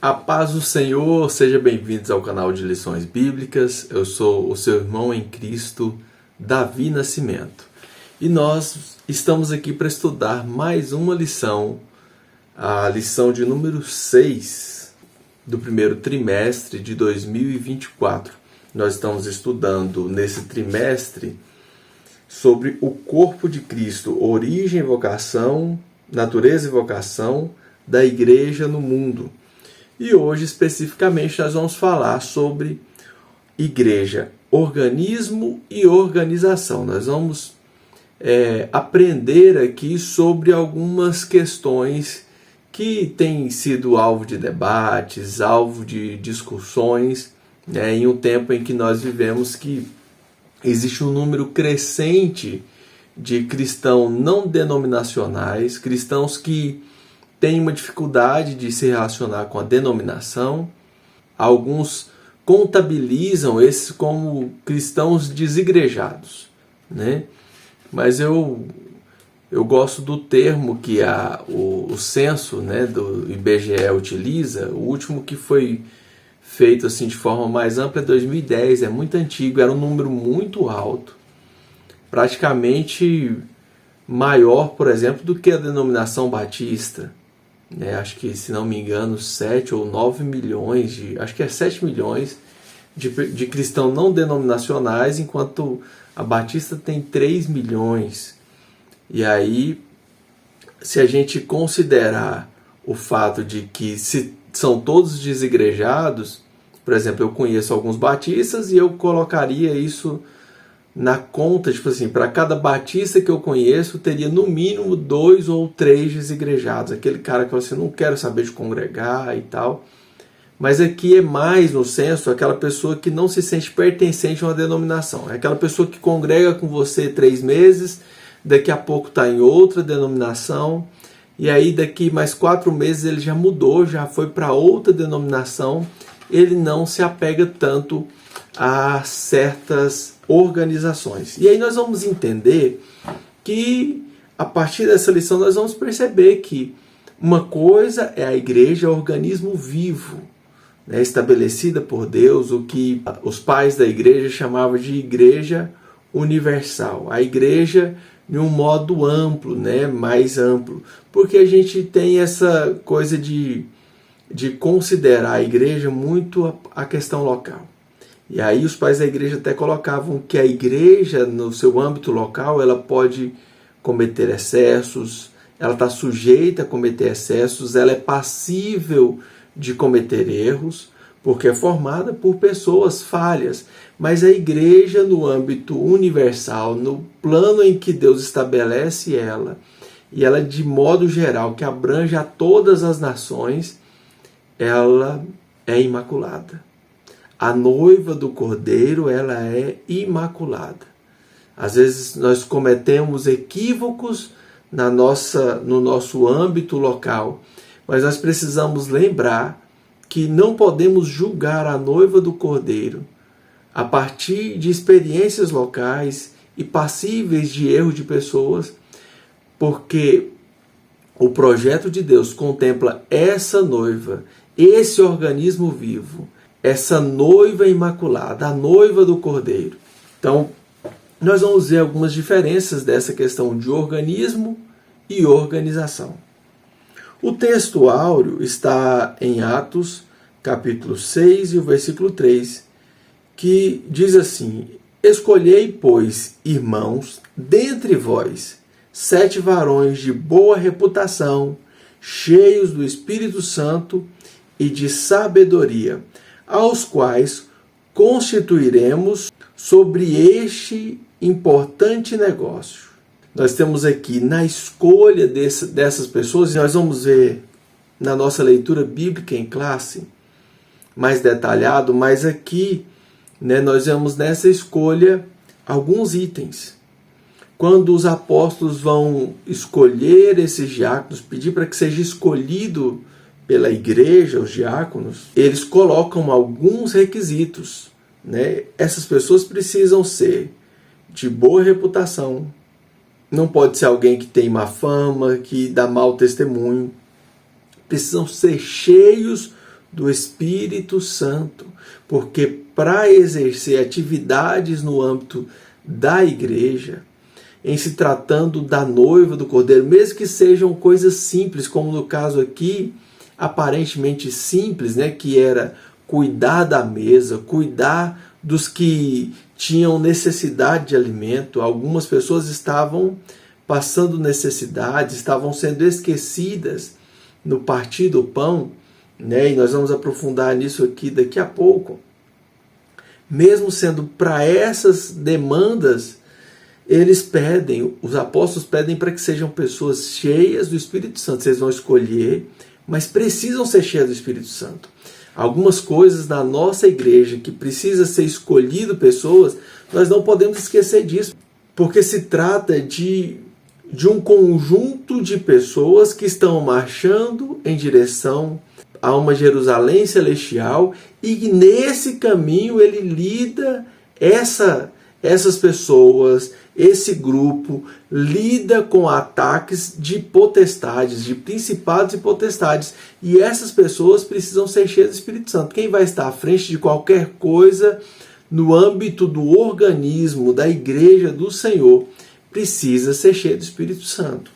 A paz do Senhor, sejam bem-vindos ao canal de Lições Bíblicas. Eu sou o seu irmão em Cristo, Davi Nascimento. E nós estamos aqui para estudar mais uma lição, a lição de número 6 do primeiro trimestre de 2024. Nós estamos estudando nesse trimestre sobre o corpo de Cristo, origem e vocação, natureza e vocação da igreja no mundo. E hoje, especificamente, nós vamos falar sobre igreja, organismo e organização. Nós vamos aprender aqui sobre algumas questões que têm sido alvo de debates, alvo de discussões, em um tempo em que nós vivemos que existe um número crescente de cristãos não denominacionais, cristãos que têm uma dificuldade de se relacionar com a denominação. Alguns contabilizam esses como cristãos desigrejados, né? Mas eu gosto do termo que o censo, né, do IBGE utiliza. O último que foi feito assim, de forma mais ampla é 2010, é muito antigo, era um número muito alto, praticamente maior, por exemplo, do que a denominação batista. Acho que, se não me engano, 7 ou 9 milhões, acho que é 7 milhões de cristãos não denominacionais, enquanto a Batista tem 3 milhões. E aí, se a gente considerar o fato de que são todos desigrejados, por exemplo, eu conheço alguns batistas e eu colocaria isso na conta, tipo assim, para cada batista que eu conheço, teria no mínimo 2 ou 3 desigrejados. Aquele cara que você não quer saber de congregar e tal. Mas aqui é mais no censo aquela pessoa que não se sente pertencente a uma denominação. É aquela pessoa que congrega com você 3 meses, daqui a pouco está em outra denominação, e aí daqui mais 4 meses ele já mudou, já foi para outra denominação. Ele não se apega tanto a certas organizações. E aí nós vamos entender que, a partir dessa lição, nós vamos perceber que uma coisa é a igreja, o organismo vivo, estabelecida por Deus, o que os pais da igreja chamavam de igreja universal. A igreja de um modo amplo, mais amplo, porque a gente tem essa coisa de considerar a igreja muito a questão local. E aí os pais da igreja até colocavam que a igreja, no seu âmbito local, ela pode cometer excessos, ela está sujeita a cometer excessos, ela é passível de cometer erros, porque é formada por pessoas falhas. Mas a igreja, no âmbito universal, no plano em que Deus estabelece ela, e ela de modo geral, que abrange a todas as nações, ela é imaculada. A noiva do Cordeiro, ela é imaculada. Às vezes nós cometemos equívocos no nosso âmbito local, mas nós precisamos lembrar que não podemos julgar a noiva do Cordeiro a partir de experiências locais e passíveis de erro de pessoas, porque o projeto de Deus contempla essa noiva, esse organismo vivo, essa noiva imaculada, a noiva do Cordeiro. Então, nós vamos ver algumas diferenças dessa questão de organismo e organização. O texto áureo está em Atos, capítulo 6 e o versículo 3, que diz assim: Escolhei, pois, irmãos, dentre vós, 7 varões de boa reputação, cheios do Espírito Santo e de sabedoria, aos quais constituiremos sobre este importante negócio. Nós temos aqui, na escolha dessas pessoas, e nós vamos ver na nossa leitura bíblica em classe, mais detalhado, mas aqui nós vemos nessa escolha alguns itens. Quando os apóstolos vão escolher esses diáconos, pedir para que seja escolhido pela igreja, os diáconos, eles colocam alguns requisitos. Essas pessoas precisam ser de boa reputação, não pode ser alguém que tem má fama, que dá mau testemunho, precisam ser cheios do Espírito Santo, porque para exercer atividades no âmbito da igreja, em se tratando da noiva do Cordeiro, mesmo que sejam coisas simples, como no caso aqui, aparentemente simples, né, que era cuidar da mesa, cuidar dos que tinham necessidade de alimento. Algumas pessoas estavam passando necessidades, estavam sendo esquecidas no partir do pão, né? E nós vamos aprofundar nisso aqui daqui a pouco. Mesmo sendo para essas demandas, eles pedem, os apóstolos pedem para que sejam pessoas cheias do Espírito Santo. Vocês vão escolher, mas precisam ser cheias do Espírito Santo. Algumas coisas na nossa igreja que precisa ser escolhido pessoas, nós não podemos esquecer disso, porque se trata de um conjunto de pessoas que estão marchando em direção a uma Jerusalém celestial, e nesse caminho ele lida essas pessoas, esse grupo lida com ataques de potestades, de principados e potestades, e essas pessoas precisam ser cheias do Espírito Santo. Quem vai estar à frente de qualquer coisa no âmbito do organismo da igreja do Senhor precisa ser cheio do Espírito Santo.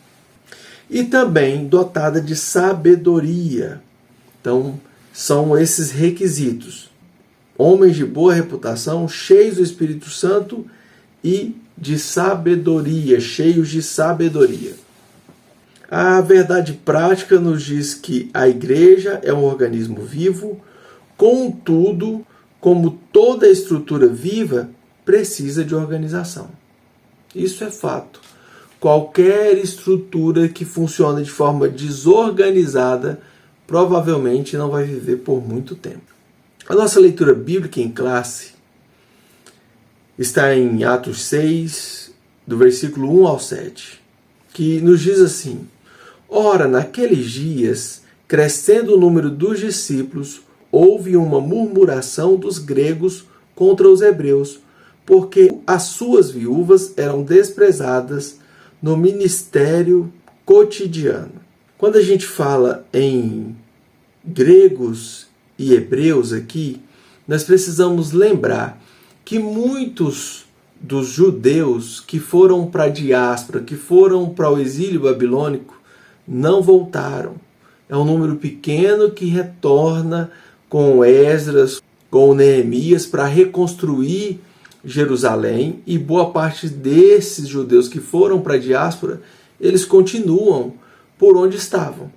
E também dotada de sabedoria. Então, são esses requisitos. Homens de boa reputação, cheios do Espírito Santo e de sabedoria, cheios de sabedoria. A verdade prática nos diz que a igreja é um organismo vivo, contudo, como toda estrutura viva, precisa de organização. Isso é fato. Qualquer estrutura que funcione de forma desorganizada provavelmente não vai viver por muito tempo. A nossa leitura bíblica em classe está em Atos 6, do versículo 1 ao 7, que nos diz assim: Ora, naqueles dias, crescendo o número dos discípulos, houve uma murmuração dos gregos contra os hebreus, porque as suas viúvas eram desprezadas no ministério cotidiano. Quando a gente fala em gregos e hebreus aqui, nós precisamos lembrar que muitos dos judeus que foram para a diáspora, que foram para o exílio babilônico, não voltaram. É um número pequeno que retorna com Esdras, com Neemias, para reconstruir Jerusalém, e boa parte desses judeus que foram para a diáspora, eles continuam por onde estavam.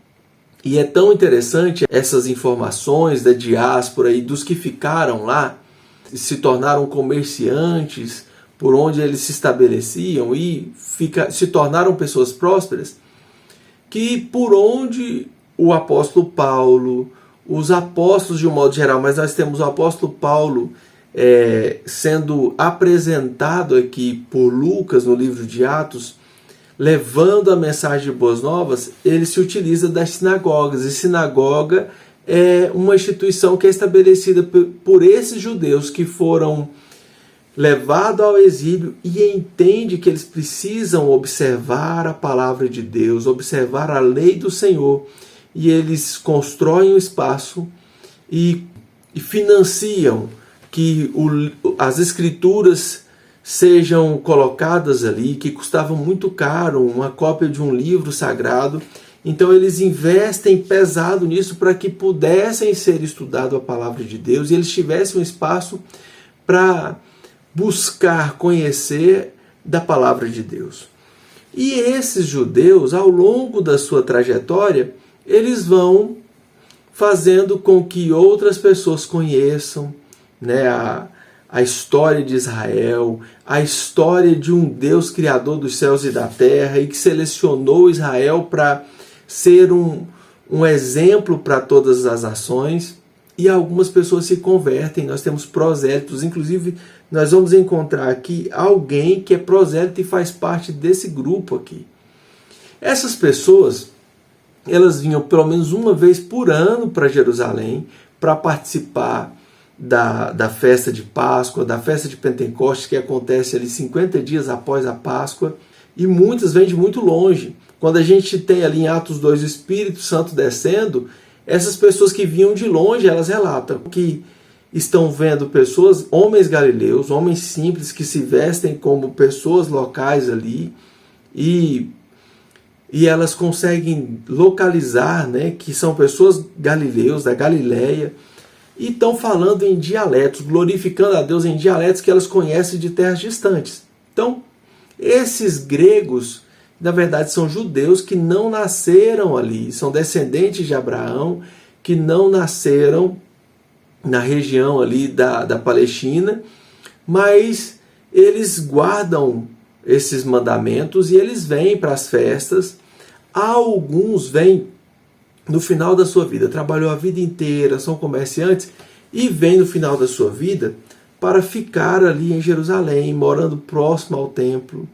E é tão interessante essas informações da diáspora e dos que ficaram lá, se tornaram comerciantes por onde eles se estabeleciam e se tornaram pessoas prósperas, que por onde o apóstolo Paulo, os apóstolos de um modo geral, mas nós temos o apóstolo Paulo sendo apresentado aqui por Lucas no livro de Atos, levando a mensagem de boas novas, ele se utiliza das sinagogas. E sinagoga é uma instituição que é estabelecida por esses judeus que foram levados ao exílio e entende que eles precisam observar a palavra de Deus, observar a lei do Senhor. E eles constroem um espaço e financiam que as escrituras sejam colocadas ali, que custava muito caro, uma cópia de um livro sagrado. Então eles investem pesado nisso para que pudessem ser estudado a palavra de Deus e eles tivessem um espaço para buscar conhecer da palavra de Deus. E esses judeus, ao longo da sua trajetória, eles vão fazendo com que outras pessoas conheçam, né, a história de Israel, a história de um Deus criador dos céus e da terra e que selecionou Israel para ser um exemplo para todas as nações. E algumas pessoas se convertem, nós temos prosélitos, inclusive nós vamos encontrar aqui alguém que é prosélito e faz parte desse grupo aqui. Essas pessoas, elas vinham pelo menos uma vez por ano para Jerusalém para participar da festa de Páscoa, da festa de Pentecostes, que acontece ali 50 dias após a Páscoa, e muitas vêm de muito longe. Quando a gente tem ali em Atos 2 o Espírito Santo descendo, Essas pessoas que vinham de longe, elas relatam que estão vendo pessoas, homens galileus, homens simples que se vestem como pessoas locais ali, e elas conseguem localizar, né, que são pessoas galileus, da Galileia, e estão falando em dialetos, glorificando a Deus em dialetos que elas conhecem de terras distantes. Então, esses gregos, na verdade, são judeus que não nasceram ali, são descendentes de Abraão, que não nasceram na região ali da Palestina, mas eles guardam esses mandamentos e eles vêm para as festas. Alguns vêm no final da sua vida, trabalhou a vida inteira, são comerciantes, e vêm no final da sua vida para ficar ali em Jerusalém, morando próximo ao templo,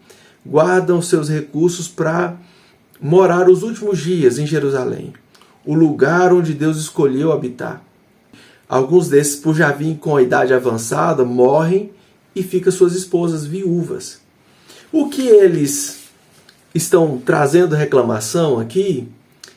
guardam seus recursos para morar os últimos dias em Jerusalém, o lugar onde Deus escolheu habitar. Alguns desses, por já virem com a idade avançada, morrem e ficam suas esposas viúvas. O que eles estão trazendo reclamação aqui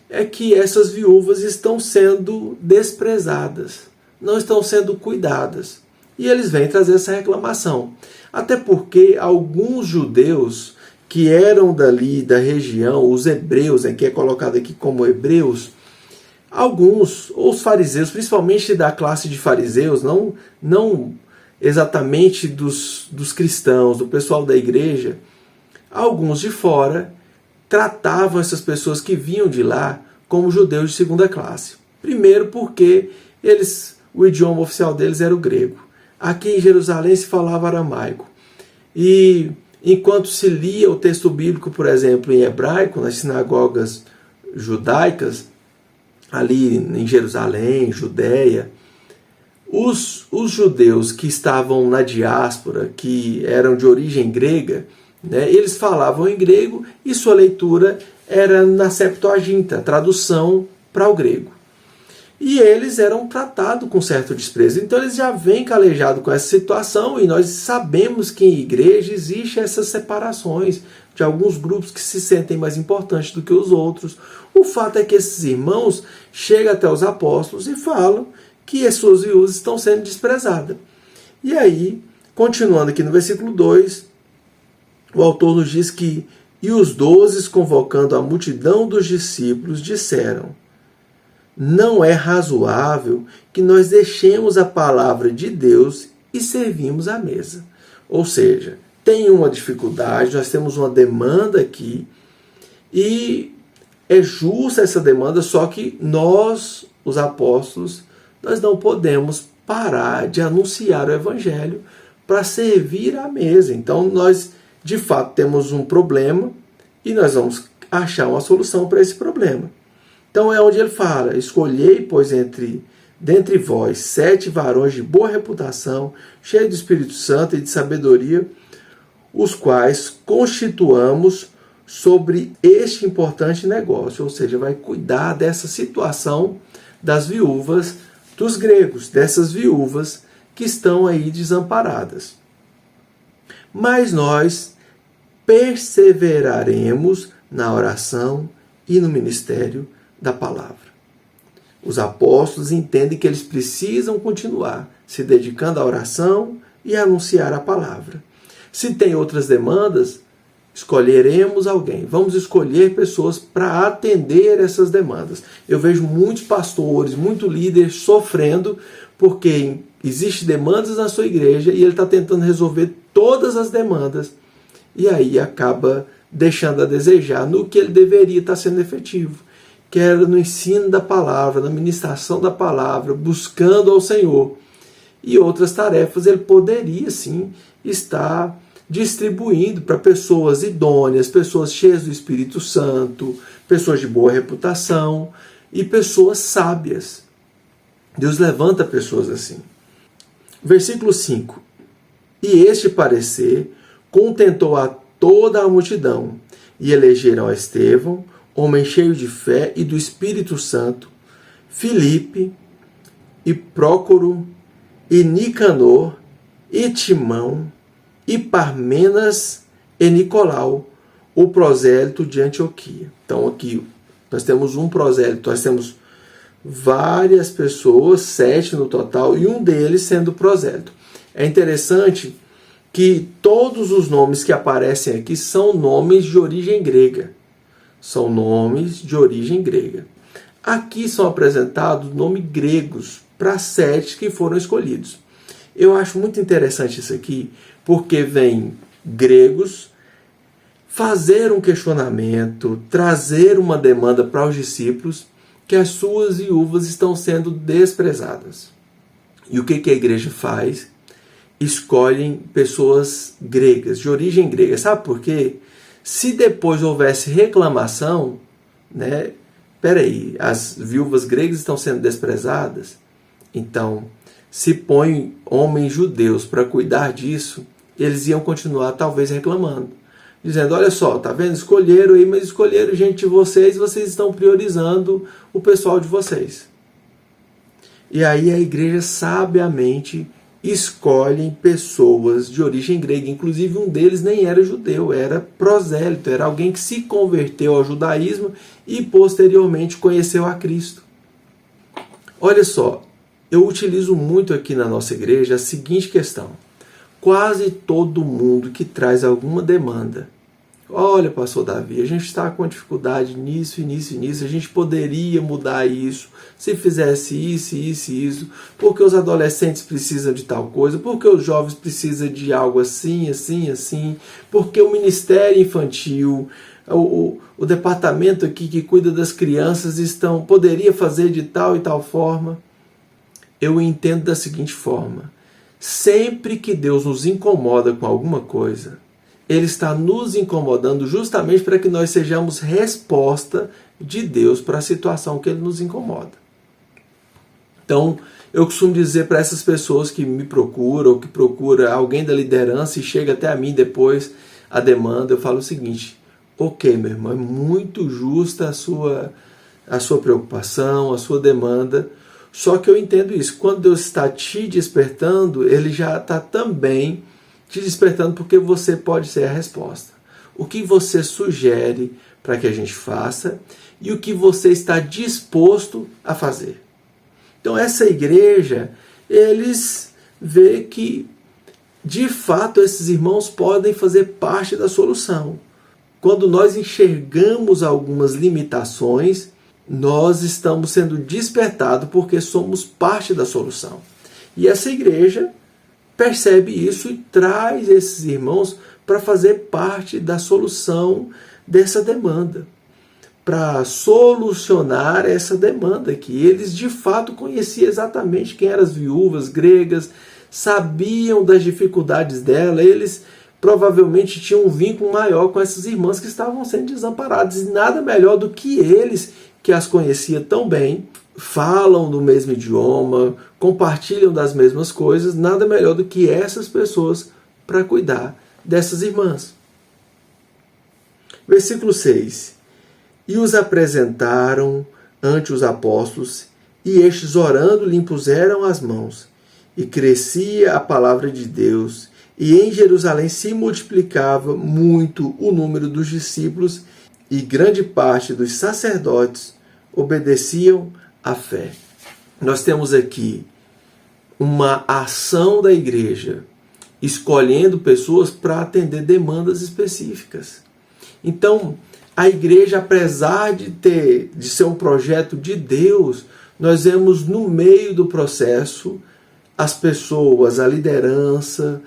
é que essas viúvas estão sendo desprezadas, não estão sendo cuidadas. E eles vêm trazer essa reclamação. Até porque alguns judeus que eram dali da região, os hebreus, que é colocado aqui como hebreus, alguns, ou os fariseus, principalmente da classe de fariseus, não exatamente dos cristãos, do pessoal da igreja, alguns de fora tratavam essas pessoas que vinham de lá como judeus de segunda classe. Primeiro porque o idioma oficial deles era o grego. Aqui em Jerusalém se falava aramaico. E enquanto se lia o texto bíblico, por exemplo, em hebraico, nas sinagogas judaicas, ali em Jerusalém, Judéia, os judeus que estavam na diáspora, que eram de origem grega, né, eles falavam em grego e sua leitura era na Septuaginta, tradução para o grego. E eles eram tratados com certo desprezo. Então eles já vêm calejados com essa situação, e nós sabemos que em igreja existem essas separações de alguns grupos que se sentem mais importantes do que os outros. O fato é que esses irmãos chegam até os apóstolos e falam que as suas viúvas estão sendo desprezadas. E aí, continuando aqui no versículo 2, o autor nos diz que: e os 12, convocando a multidão dos discípulos, disseram: não é razoável que nós deixemos a palavra de Deus e servimos à mesa. Ou seja, tem uma dificuldade, nós temos uma demanda aqui, e é justa essa demanda, só que nós, os apóstolos, nós não podemos parar de anunciar o evangelho para servir à mesa. Então nós, de fato, temos um problema e nós vamos achar uma solução para esse problema. Então é onde ele fala: escolhei, pois, dentre vós 7 varões de boa reputação, cheios do Espírito Santo e de sabedoria, os quais constituamos sobre este importante negócio. Ou seja, vai cuidar dessa situação das viúvas dos gregos, dessas viúvas que estão aí desamparadas. Mas nós perseveraremos na oração e no ministério da palavra. Os apóstolos entendem que eles precisam continuar se dedicando à oração e a anunciar a palavra. Se tem outras demandas, escolheremos alguém. Vamos escolher pessoas para atender essas demandas. Eu vejo muitos pastores, muitos líderes sofrendo porque existem demandas na sua igreja e ele está tentando resolver todas as demandas, e aí acaba deixando a desejar no que ele deveria estar sendo efetivo, que era no ensino da palavra, na ministração da palavra, buscando ao Senhor. E outras tarefas ele poderia sim estar distribuindo para pessoas idôneas, pessoas cheias do Espírito Santo, pessoas de boa reputação e pessoas sábias. Deus levanta pessoas assim. Versículo 5. E este parecer contentou a toda a multidão, e elegeram a Estevão, homem cheio de fé e do Espírito Santo, Filipe, e Prócoro, e Nicanor, e Timão, e Parmenas, e Nicolau, o prosélito de Antioquia. Então aqui nós temos um prosélito, nós temos várias pessoas, 7 no total, e um deles sendo prosélito. É interessante que todos os nomes que aparecem aqui são nomes de origem grega. São nomes de origem grega. Aqui são apresentados nomes gregos para 7 que foram escolhidos. Eu acho muito interessante isso aqui, porque vem gregos fazer um questionamento, trazer uma demanda para os discípulos que as suas viúvas estão sendo desprezadas. E o que a igreja faz? Escolhem pessoas gregas, de origem grega. Sabe por quê? Se depois houvesse reclamação, né? Peraí, as viúvas gregas estão sendo desprezadas? Então, se põe homens judeus para cuidar disso, eles iam continuar talvez reclamando. Dizendo, olha só, tá vendo? Escolheram aí, mas escolheram gente de vocês estão priorizando o pessoal de vocês. E aí a igreja sabiamente escolhe pessoas de origem grega. Inclusive um deles nem era judeu, era prosélito, era alguém que se converteu ao judaísmo e posteriormente conheceu a Cristo. Olha só, eu utilizo muito aqui na nossa igreja a seguinte questão. Quase todo mundo que traz alguma demanda, olha, pastor Davi, a gente está com dificuldade nisso, a gente poderia mudar isso, se fizesse isso, porque os adolescentes precisam de tal coisa, porque os jovens precisam de algo assim, porque o Ministério Infantil, o departamento aqui que cuida das crianças poderia fazer de tal e tal forma. Eu entendo da seguinte forma. Sempre que Deus nos incomoda com alguma coisa, Ele está nos incomodando justamente para que nós sejamos resposta de Deus para a situação que Ele nos incomoda. Então, eu costumo dizer para essas pessoas que me procuram, ou que procura alguém da liderança e chega até a mim depois a demanda, eu falo o seguinte, ok, meu irmão, é muito justa a sua preocupação, a sua demanda, só que eu entendo isso. Quando Deus está te despertando, Ele já está também te despertando porque você pode ser a resposta. O que você sugere para que a gente faça e o que você está disposto a fazer. Então essa igreja, eles veem que de fato esses irmãos podem fazer parte da solução. Quando nós enxergamos algumas limitações, nós estamos sendo despertados porque somos parte da solução. E essa igreja percebe isso e traz esses irmãos para fazer parte da solução dessa demanda, para solucionar essa demanda que eles de fato conheciam exatamente quem eram as viúvas gregas, sabiam das dificuldades dela, eles provavelmente tinham um vínculo maior com essas irmãs que estavam sendo desamparadas, e nada melhor do que eles, que as conhecia tão bem, falam do mesmo idioma, compartilham das mesmas coisas, nada melhor do que essas pessoas para cuidar dessas irmãs. Versículo 6. E os apresentaram ante os apóstolos, e estes orando lhe impuseram as mãos. E crescia a palavra de Deus, e em Jerusalém se multiplicava muito o número dos discípulos, e grande parte dos sacerdotes obedeciam à fé. Nós temos aqui uma ação da igreja, escolhendo pessoas para atender demandas específicas. Então, a igreja, apesar de ser um projeto de Deus, nós vemos no meio do processo as pessoas, a liderança,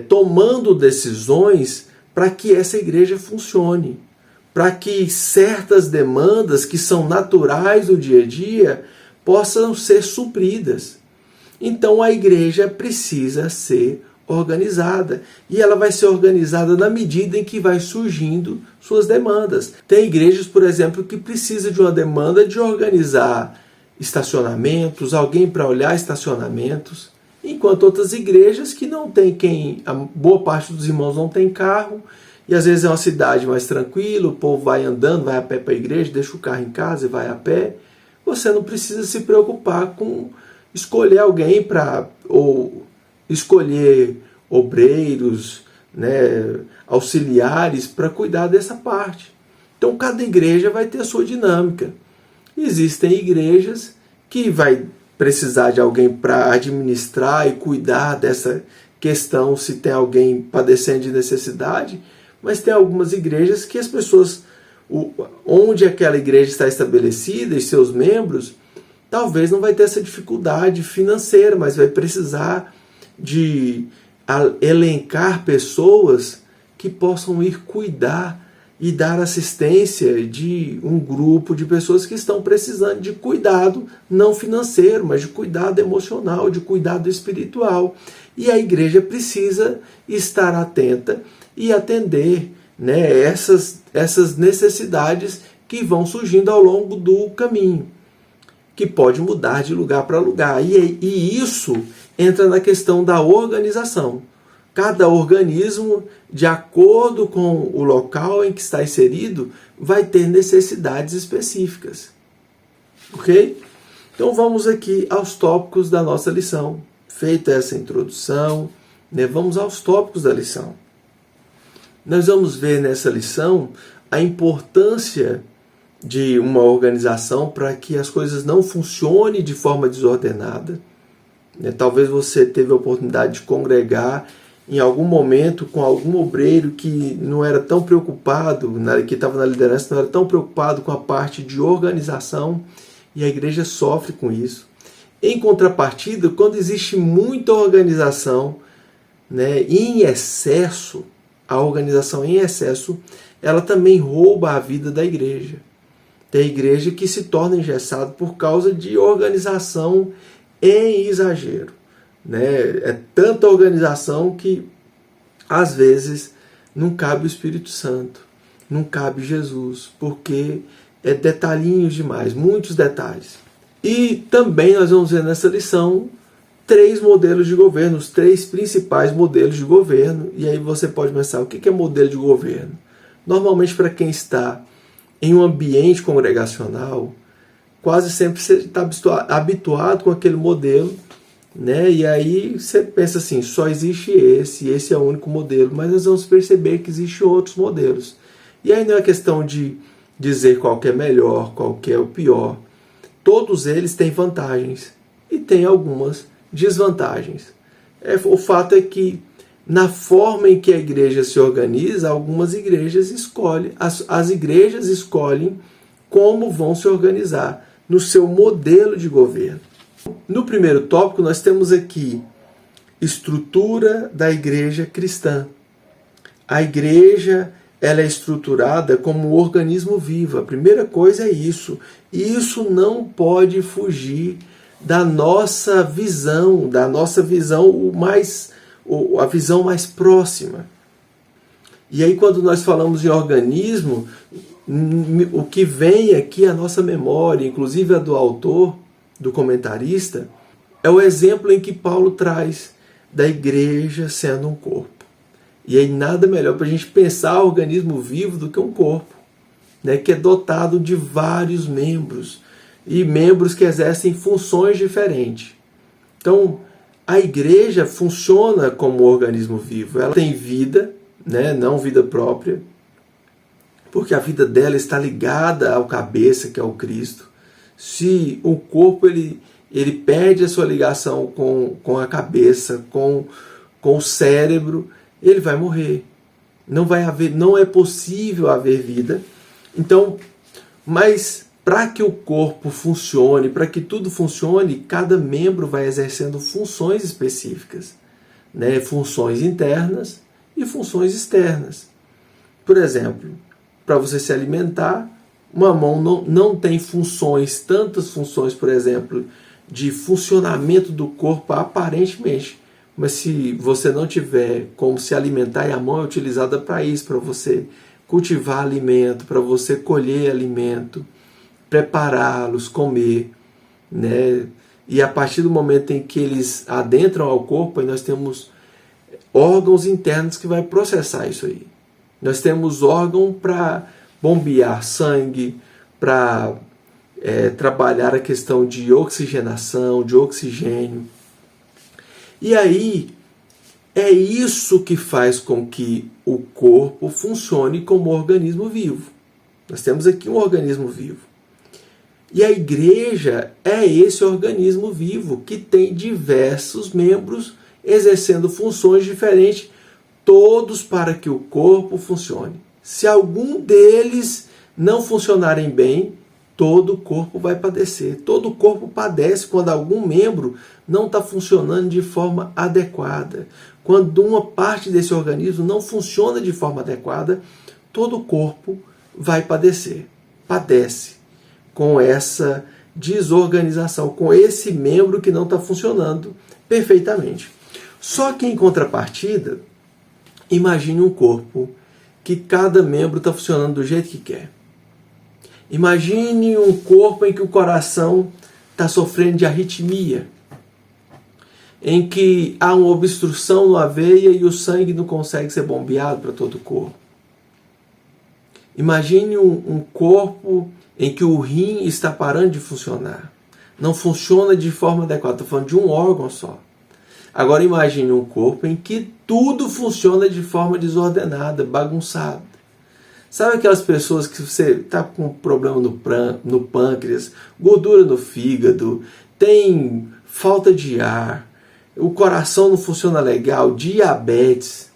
tomando decisões para que essa igreja funcione, para que certas demandas que são naturais do dia a dia possam ser supridas. Então a igreja precisa ser organizada, e ela vai ser organizada na medida em que vai surgindo suas demandas. Tem igrejas, por exemplo, que precisam de uma demanda de organizar estacionamentos, alguém para olhar estacionamentos, enquanto outras igrejas que não tem a boa parte dos irmãos não tem carro, e às vezes é uma cidade mais tranquila, o povo vai andando, vai a pé para a igreja, deixa o carro em casa e vai a pé. Você não precisa se preocupar com escolher alguém ou escolher obreiros, auxiliares para cuidar dessa parte. Então cada igreja vai ter a sua dinâmica. Existem igrejas que vai precisar de alguém para administrar e cuidar dessa questão, se tem alguém padecendo de necessidade, mas tem algumas igrejas que as pessoas, onde aquela igreja está estabelecida e seus membros, talvez não vai ter essa dificuldade financeira, mas vai precisar de elencar pessoas que possam ir cuidar e dar assistência de um grupo de pessoas que estão precisando de cuidado, não financeiro, mas de cuidado emocional, de cuidado espiritual. E a igreja precisa estar atenta e atender, né, essas necessidades que vão surgindo ao longo do caminho, que pode mudar de lugar para lugar. E isso entra na questão da organização. Cada organismo, de acordo com o local em que está inserido, vai ter necessidades específicas. Ok? Então vamos aqui aos tópicos da nossa lição. Feita essa introdução, né, vamos aos tópicos da lição. Nós vamos ver nessa lição a importância de uma organização para que as coisas não funcionem de forma desordenada. Talvez você teve a oportunidade de congregar em algum momento com algum obreiro que não era tão preocupado, que estava na liderança, não era tão preocupado com a parte de organização, e a igreja sofre com isso. Em contrapartida, quando existe muita organização, né, em excesso, a organização em excesso, ela também rouba a vida da igreja. Tem igreja que se torna engessada por causa de organização em exagero. Né? É tanta organização que, às vezes, não cabe o Espírito Santo, não cabe Jesus, porque é detalhinhos demais, muitos detalhes. E também nós vamos ver nessa lição 3 modelos de governo, os 3 principais modelos de governo. E aí você pode pensar, o que é modelo de governo? Normalmente, para quem está em um ambiente congregacional, quase sempre você está habituado com aquele modelo, né? E aí você pensa assim, só existe esse é o único modelo, mas nós vamos perceber que existem outros modelos. E aí não é questão de dizer qual que é melhor, qual que é o pior. Todos eles têm vantagens e têm algumas desvantagens. O fato é que, na forma em que a igreja se organiza, algumas igrejas escolhem, as igrejas escolhem como vão se organizar no seu modelo de governo. No primeiro tópico, nós temos aqui estrutura da igreja cristã. A igreja, ela é estruturada como um organismo vivo. A primeira coisa é isso. E isso não pode fugir da nossa visão, a visão mais próxima. E aí, quando nós falamos de organismo, o que vem aqui à nossa memória, inclusive a do autor, do comentarista, é o exemplo em que Paulo traz da igreja sendo um corpo. E aí nada melhor para a gente pensar o organismo vivo do que um corpo, né, que é dotado de vários membros, e membros que exercem funções diferentes. Então, a igreja funciona como um organismo vivo. Ela tem vida, né, não vida própria, porque a vida dela está ligada ao cabeça, que é o Cristo. Se o corpo ele perde a sua ligação com a cabeça, com o cérebro, ele vai morrer. Não é possível haver vida. Então, mas para que o corpo funcione, para que tudo funcione, cada membro vai exercendo funções específicas, né? Funções internas e funções externas. Por exemplo, para você se alimentar, uma mão não tem tantas funções, por exemplo, de funcionamento do corpo aparentemente. Mas se você não tiver como se alimentar, e a mão é utilizada para isso, para você cultivar alimento, para você colher alimento, prepará-los, comer, né? E a partir do momento em que eles adentram ao corpo, aí nós temos órgãos internos que vai processar isso aí. Nós temos órgão para bombear sangue, para trabalhar a questão de oxigenação, de oxigênio. E aí, é isso que faz com que o corpo funcione como organismo vivo. Nós temos aqui um organismo vivo. E a igreja é esse organismo vivo que tem diversos membros exercendo funções diferentes, todos para que o corpo funcione. Se algum deles não funcionarem bem, todo o corpo vai padecer. Todo o corpo padece quando algum membro não está funcionando de forma adequada. Quando uma parte desse organismo não funciona de forma adequada, todo o corpo vai padecer. Padece com essa desorganização, com esse membro que não está funcionando perfeitamente. Só que em contrapartida, imagine um corpo que cada membro está funcionando do jeito que quer. Imagine um corpo em que o coração está sofrendo de arritmia, em que há uma obstrução na veia e o sangue não consegue ser bombeado para todo o corpo. Imagine um corpo em que o rim está parando de funcionar. Não funciona de forma adequada. Estou falando de um órgão só. Agora imagine um corpo em que tudo funciona de forma desordenada, bagunçada. Sabe aquelas pessoas que você está com problema no pâncreas, gordura no fígado, tem falta de ar, o coração não funciona legal, diabetes.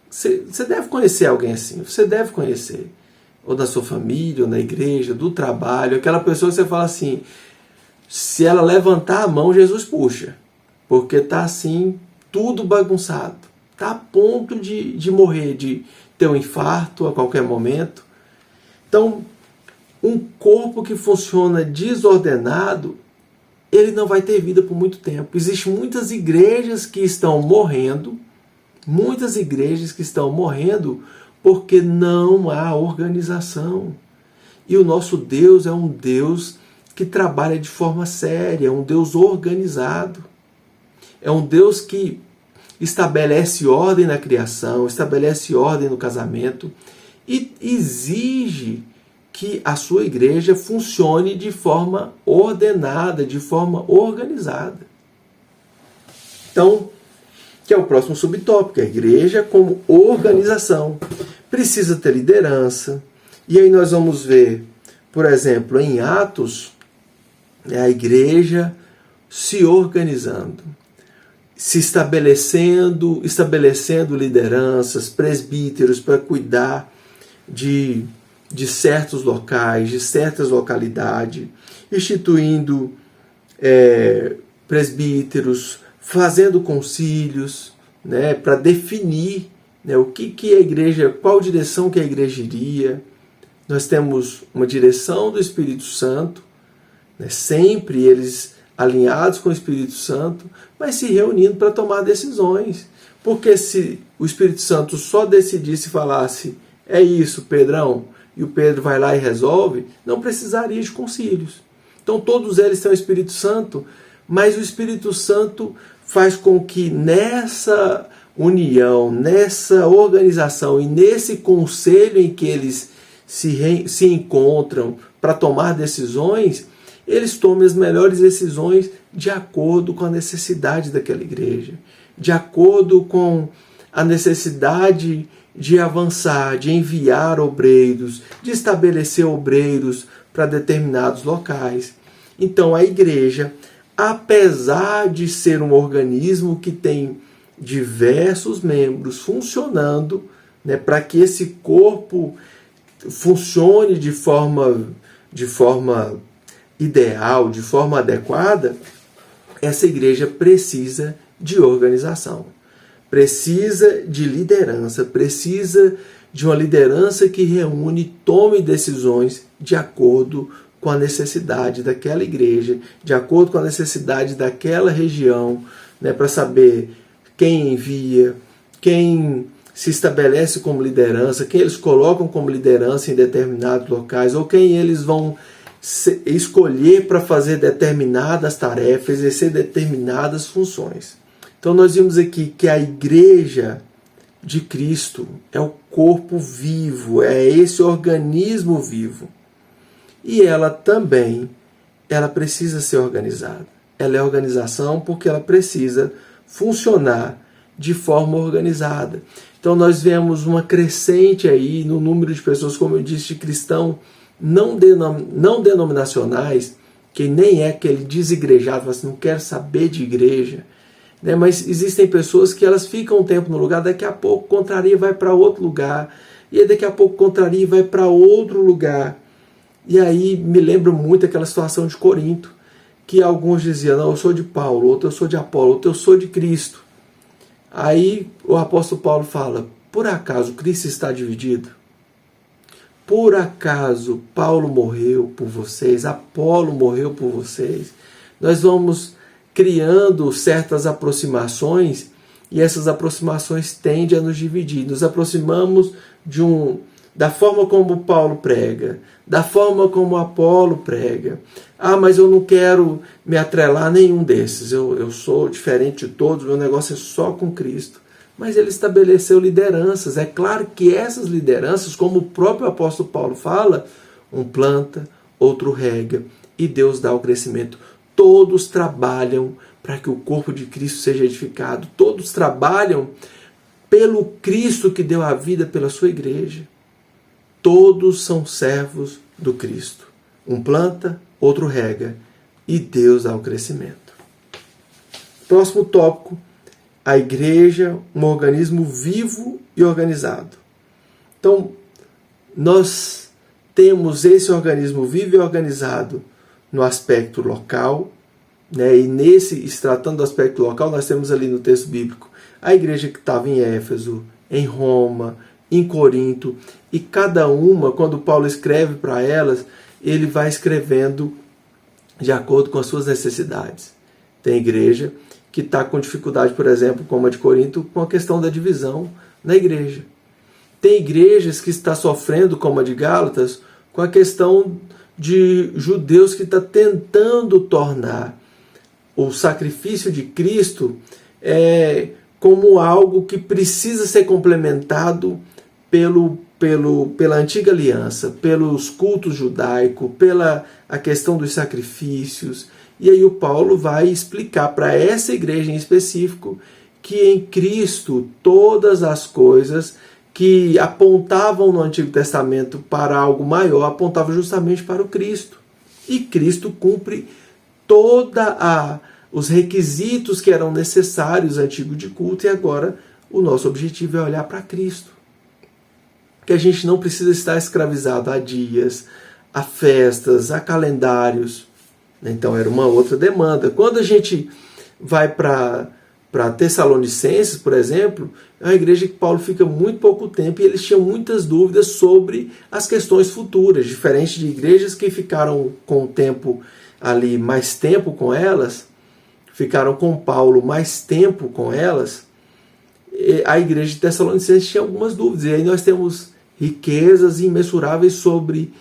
Você deve conhecer alguém assim, você deve conhecer. Ou da sua família, ou na igreja, do trabalho, aquela pessoa que você fala assim, se ela levantar a mão, Jesus puxa. Porque está assim, tudo bagunçado. Está a ponto de morrer, de ter um infarto a qualquer momento. Então, um corpo que funciona desordenado, ele não vai ter vida por muito tempo. Existem muitas igrejas que estão morrendo, porque não há organização. E o nosso Deus é um Deus que trabalha de forma séria, é um Deus organizado. É um Deus que estabelece ordem na criação, estabelece ordem no casamento e exige que a sua igreja funcione de forma ordenada, de forma organizada. Então, que é o próximo subtópico, a igreja como organização. Precisa ter liderança. E aí nós vamos ver, por exemplo, em Atos, a igreja se organizando, se estabelecendo lideranças, presbíteros para cuidar de certos locais, de certas localidades, instituindo presbíteros, fazendo concílios, né, para definir, né, o que a igreja, qual direção que a igreja iria. Nós temos uma direção do Espírito Santo, né, sempre eles alinhados com o Espírito Santo, mas se reunindo para tomar decisões. Porque se o Espírito Santo só decidisse e falasse, é isso, Pedrão, e o Pedro vai lá e resolve, não precisaria de concílios. Então todos eles têm o Espírito Santo, mas o Espírito Santo faz com que nessa união, nessa organização e nesse conselho em que eles se encontram para tomar decisões, eles tomem as melhores decisões de acordo com a necessidade daquela igreja, de acordo com a necessidade de avançar, de enviar obreiros, de estabelecer obreiros para determinados locais. Então a igreja, apesar de ser um organismo que tem diversos membros funcionando, né, para que esse corpo funcione de forma ideal, de forma adequada, essa igreja precisa de organização, precisa de liderança, precisa de uma liderança que reúne, tome decisões de acordo com a necessidade daquela igreja, de acordo com a necessidade daquela região, né, para saber quem envia, quem se estabelece como liderança, quem eles colocam como liderança em determinados locais, ou quem eles vão escolher para fazer determinadas tarefas, exercer determinadas funções. Então nós vimos aqui que a igreja de Cristo é o corpo vivo, é esse organismo vivo. E ela também, ela precisa ser organizada. Ela é organização porque ela precisa funcionar de forma organizada. Então nós vemos uma crescente aí no número de pessoas, como eu disse, de cristão não denominacionais, que nem é aquele desigrejado, mas não quer saber de igreja, né? Mas existem pessoas que elas ficam um tempo no lugar, daqui a pouco contraria e vai para outro lugar, e aí daqui a pouco contraria e vai para outro lugar. E aí me lembro muito aquela situação de Corinto, que alguns diziam, não, eu sou de Paulo, outro eu sou de Apolo, outro eu sou de Cristo. Aí o apóstolo Paulo fala, por acaso Cristo está dividido? Por acaso Paulo morreu por vocês, Apolo morreu por vocês? Nós vamos criando certas aproximações e essas aproximações tendem a nos dividir. Nos aproximamos da forma como Paulo prega, da forma como Apolo prega. Ah, mas eu não quero me atrelar a nenhum desses. Eu sou diferente de todos, meu negócio é só com Cristo. Mas ele estabeleceu lideranças. É claro que essas lideranças, como o próprio apóstolo Paulo fala, um planta, outro rega, e Deus dá o crescimento. Todos trabalham para que o corpo de Cristo seja edificado. Todos trabalham pelo Cristo que deu a vida pela sua igreja. Todos são servos do Cristo. Um planta, outro rega, e Deus dá o crescimento. Próximo tópico. A igreja, um organismo vivo e organizado. Então, nós temos esse organismo vivo e organizado no aspecto local, né? E se tratando do aspecto local, nós temos ali no texto bíblico a igreja que estava em Éfeso, em Roma, em Corinto, e cada uma, quando Paulo escreve para elas, ele vai escrevendo de acordo com as suas necessidades. Tem igreja que está com dificuldade, por exemplo, como a de Corinto, com a questão da divisão na igreja. Tem igrejas que está sofrendo, como a de Gálatas, com a questão de judeus que está tentando tornar o sacrifício de Cristo como algo que precisa ser complementado pela antiga aliança, pelos cultos judaicos, pela a questão dos sacrifícios. E aí o Paulo vai explicar para essa igreja em específico que em Cristo todas as coisas que apontavam no Antigo Testamento para algo maior, apontavam justamente para o Cristo. E Cristo cumpre os requisitos que eram necessários antigos de culto, e agora o nosso objetivo é olhar para Cristo. Que a gente não precisa estar escravizado a dias, a festas, a calendários. Então era uma outra demanda. Quando a gente vai para Tessalonicenses, por exemplo, é uma igreja que Paulo fica muito pouco tempo e eles tinham muitas dúvidas sobre as questões futuras, diferente de igrejas que ficaram com o tempo ali, mais tempo com elas, ficaram com Paulo mais tempo com elas. A igreja de Tessalonicenses tinha algumas dúvidas, e aí nós temos riquezas imensuráveis sobre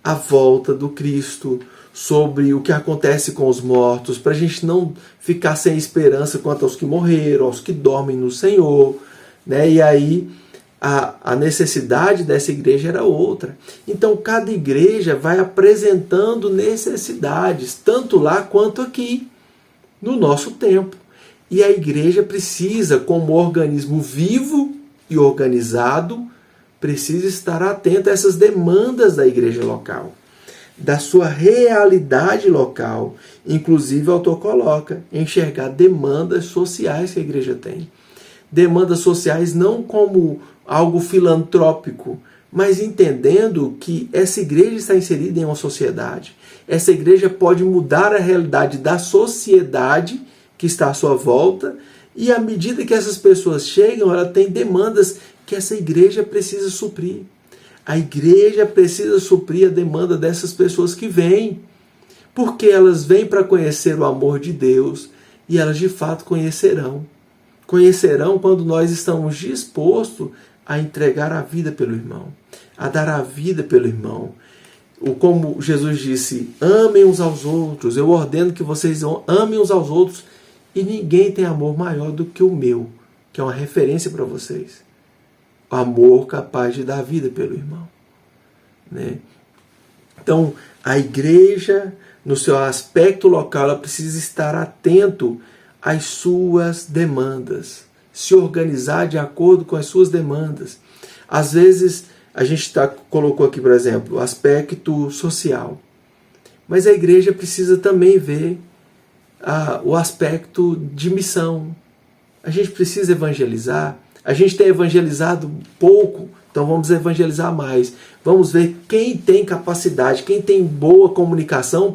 a volta do Cristo, sobre o que acontece com os mortos, para a gente não ficar sem esperança quanto aos que morreram, aos que dormem no Senhor, né? E aí a necessidade dessa igreja era outra. Então cada igreja vai apresentando necessidades, tanto lá quanto aqui, no nosso tempo. E a igreja precisa, como organismo vivo e organizado, precisa estar atenta a essas demandas da igreja local, da sua realidade local. Inclusive, o autor coloca, enxergar demandas sociais que a igreja tem. Demandas sociais não como algo filantrópico, mas entendendo que essa igreja está inserida em uma sociedade. Essa igreja pode mudar a realidade da sociedade que está à sua volta, e à medida que essas pessoas chegam, ela tem demandas que essa igreja precisa suprir. A igreja precisa suprir a demanda dessas pessoas que vêm, porque elas vêm para conhecer o amor de Deus, e elas de fato conhecerão. Conhecerão quando nós estamos dispostos a entregar a vida pelo irmão, a dar a vida pelo irmão. Como Jesus disse, amem uns aos outros, eu ordeno que vocês amem uns aos outros, e ninguém tem amor maior do que o meu, que é uma referência para vocês. O amor capaz de dar vida pelo irmão, né? Então, a igreja, no seu aspecto local, ela precisa estar atento às suas demandas, se organizar de acordo com as suas demandas. Às vezes, a gente colocou aqui, por exemplo, o aspecto social. Mas a igreja precisa também ver o aspecto de missão. A gente precisa evangelizar. A gente tem evangelizado pouco, então vamos evangelizar mais. Vamos ver quem tem capacidade, quem tem boa comunicação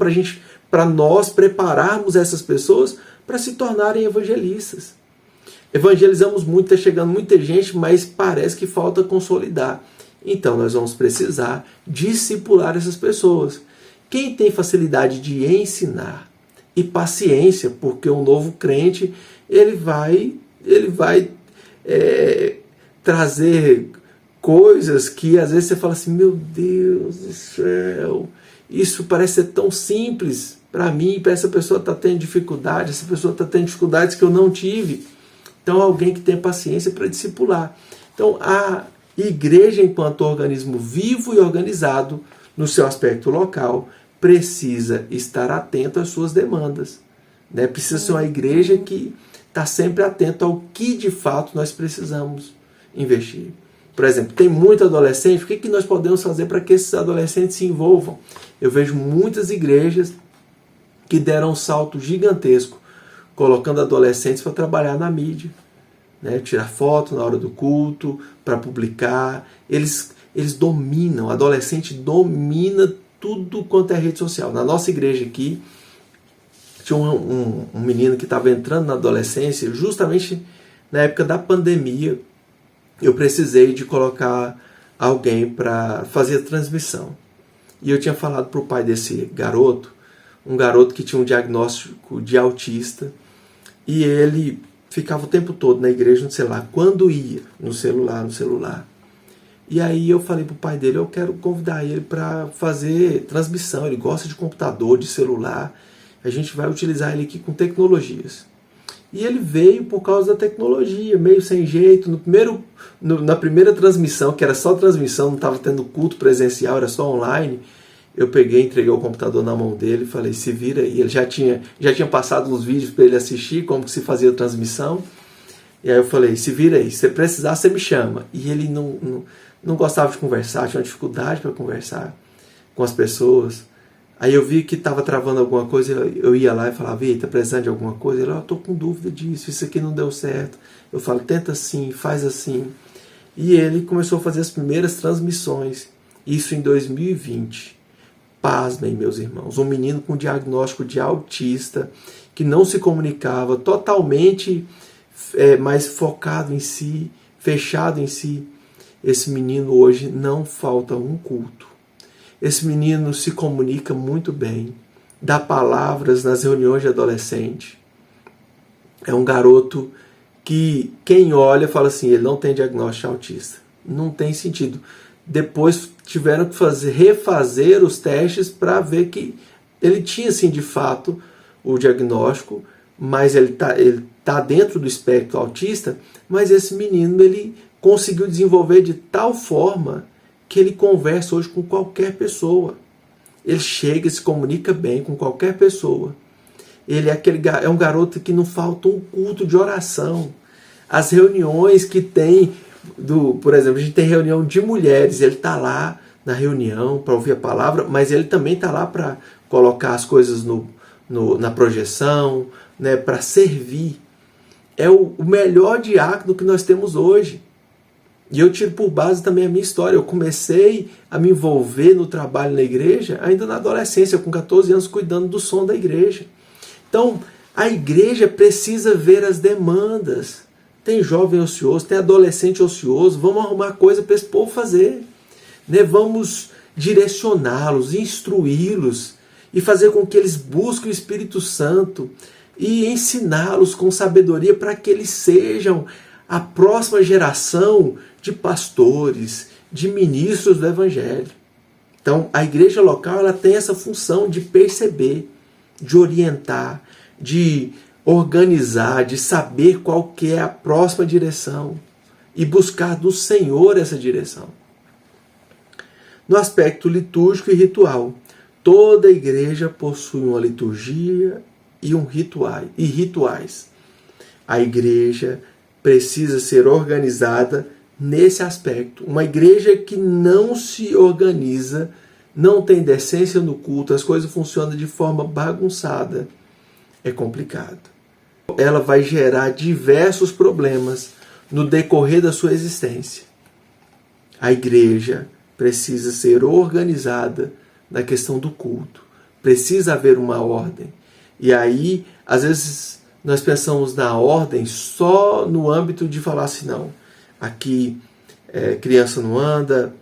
para nós prepararmos essas pessoas para se tornarem evangelistas. Evangelizamos muito, está chegando muita gente, mas parece que falta consolidar. Então nós vamos precisar discipular essas pessoas. Quem tem facilidade de ensinar e paciência, porque um novo crente ele vai trazer coisas que às vezes você fala assim, meu Deus do céu, isso parece ser tão simples para mim, para essa pessoa está tendo dificuldade, essa pessoa está tendo dificuldades que eu não tive. Então alguém que tem paciência para discipular. Então a igreja, enquanto organismo vivo e organizado no seu aspecto local, precisa estar atento às suas demandas. Né? Precisa ser uma igreja que está sempre atento ao que de fato nós precisamos investir. Por exemplo, tem muito adolescente, o que nós podemos fazer para que esses adolescentes se envolvam? Eu vejo muitas igrejas que deram um salto gigantesco, colocando adolescentes para trabalhar na mídia, né? Tirar foto na hora do culto, para publicar. Eles dominam, o adolescente domina tudo quanto é rede social. Na nossa igreja aqui, tinha um menino que estava entrando na adolescência, justamente na época da pandemia, eu precisei de colocar alguém para fazer a transmissão. E eu tinha falado para o pai desse garoto, um garoto que tinha um diagnóstico de autista, e ele ficava o tempo todo na igreja no celular. Quando ia, no celular. E aí eu falei para o pai dele, eu quero convidar ele para fazer transmissão, ele gosta de computador, de celular, a gente vai utilizar ele aqui com tecnologias. E ele veio por causa da tecnologia, meio sem jeito. Na primeira transmissão, que era só transmissão, não estava tendo culto presencial, era só online, eu peguei, entreguei o computador na mão dele e falei, se vira aí. Ele já tinha passado uns vídeos para ele assistir, como que se fazia a transmissão. E aí eu falei, se vira aí, se precisar, você me chama. E ele não gostava de conversar, tinha uma dificuldade para conversar com as pessoas. Aí eu vi que estava travando alguma coisa, eu ia lá e falava, está precisando de alguma coisa? Ele, eu estou com dúvida disso, isso aqui não deu certo. Eu falo, tenta assim, faz assim. E ele começou a fazer as primeiras transmissões, isso em 2020. Pasmem, meus irmãos, um menino com diagnóstico de autista, que não se comunicava, totalmente mais focado em si, fechado em si. Esse menino hoje não falta um culto. Esse menino se comunica muito bem, dá palavras nas reuniões de adolescente. É um garoto que quem olha fala assim, ele não tem diagnóstico de autista. Não tem sentido. Depois tiveram que refazer os testes para ver que ele tinha, sim, de fato, o diagnóstico, mas ele tá dentro do espectro autista, mas esse menino ele conseguiu desenvolver de tal forma que ele conversa hoje com qualquer pessoa. Ele chega e se comunica bem com qualquer pessoa. Ele é um garoto que não falta um culto de oração. As reuniões que tem, por exemplo, a gente tem reunião de mulheres, ele está lá na reunião para ouvir a palavra, mas ele também está lá para colocar as coisas na projeção, né, para servir. É o melhor diácono que nós temos hoje. E eu tiro por base também a minha história. Eu comecei a me envolver no trabalho na igreja ainda na adolescência, com 14 anos, cuidando do som da igreja. Então, a igreja precisa ver as demandas. Tem jovem ocioso, tem adolescente ocioso, vamos arrumar coisa para esse povo fazer. Né? Vamos direcioná-los, instruí-los e fazer com que eles busquem o Espírito Santo e ensiná-los com sabedoria para que eles sejam a próxima geração de pastores, de ministros do Evangelho. Então, a igreja local ela tem essa função de perceber, de orientar, de organizar, de saber qual que é a próxima direção e buscar do Senhor essa direção. No aspecto litúrgico e ritual, toda a igreja possui uma liturgia e rituais. A igreja precisa ser organizada nesse aspecto. Uma igreja que não se organiza, não tem decência no culto, as coisas funcionam de forma bagunçada, é complicado. Ela vai gerar diversos problemas no decorrer da sua existência. A igreja precisa ser organizada na questão do culto. Precisa haver uma ordem. E aí, às vezes, nós pensamos na ordem só no âmbito de falar assim, não, aqui criança não anda,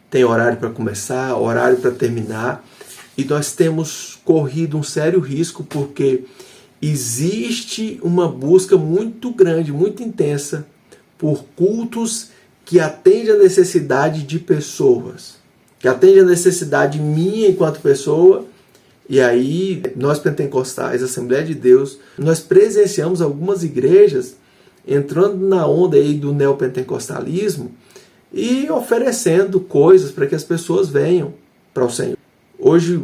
tem horário para começar, horário para terminar. E nós temos corrido um sério risco porque existe uma busca muito grande, muito intensa por cultos que atendem a necessidade de pessoas, que atendem a necessidade minha enquanto pessoa. E aí, nós pentecostais, Assembleia de Deus, nós presenciamos algumas igrejas entrando na onda aí do neopentecostalismo e oferecendo coisas para que as pessoas venham para o Senhor. Hoje,